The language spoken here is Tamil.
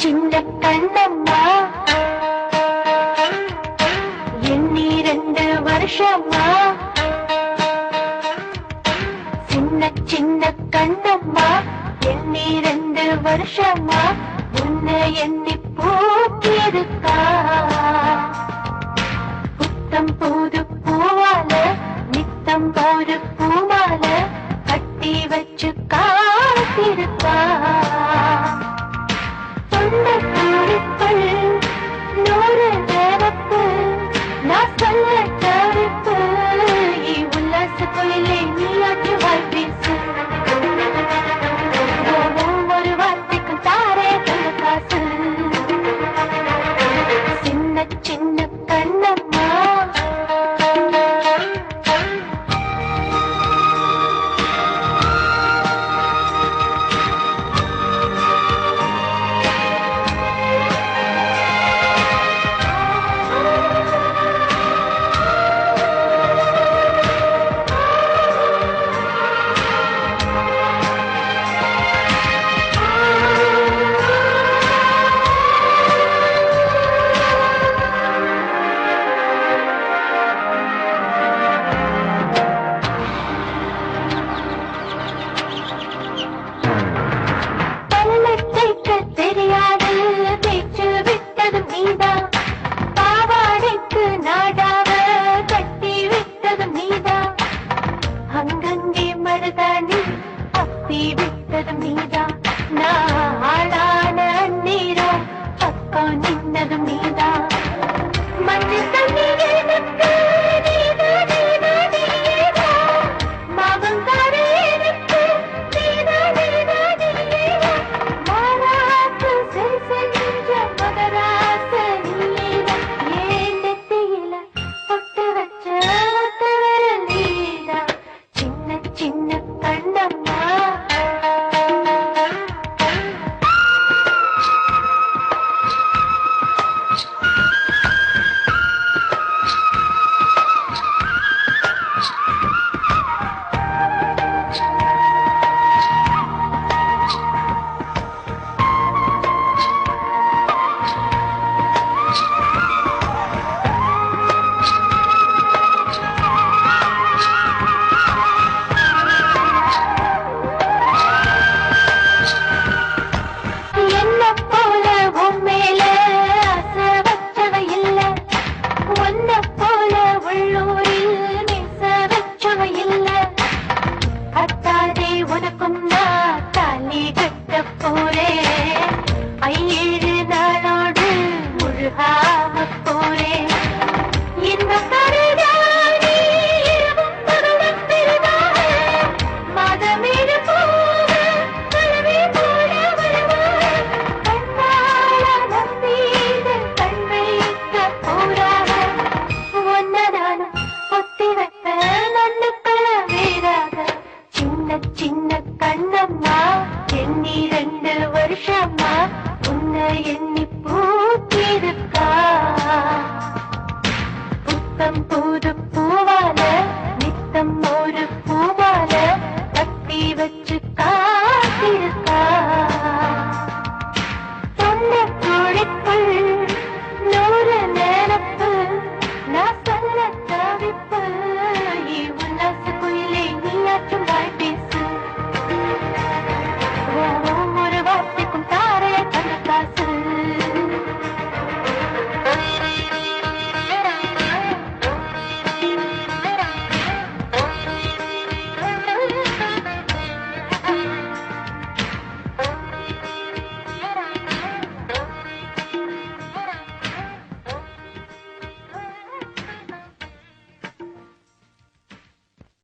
சின்ன கண்ணம்மா எண்ணி 2 வருஷமா சின்ன கண்ணம்மா எண்ணி 2 வருஷமா உன்னை எண்ணி பூத்திருக்கா புத்தம் புது பூவால நித்தம் ஒரு பூமால கட்டி வச்சு காத்திருக்கா தொண்டத்தூருக்குள் 100 நேரப்பு நான் சொல்ல தவிப்பு உல்லாச கோயிலே நீயாற்று வாய்ப்பேசு ஒவ்வொரு வார்த்தைக்கும் தாரே கண்ண காசு சின்ன கண்ணம்மா தெரியாது பேச்சு விட்டதும் நீதான் பாவாடைக்கு நாடாவ கட்டி விட்டதும் நீதான் அங்கங்கே மருதாணி அப்பி விட்டதும் நீதான் நான் ஆளான நீரம் பக்கம் நின்னதும் நீதான் மஞ்சள் தண்ணி எனக்கு சின்ன கண்ணம்மா எண்ணி 2 வருஷமா உன்னை எண்ணி பூத்திருக்கா புத்தம் பூ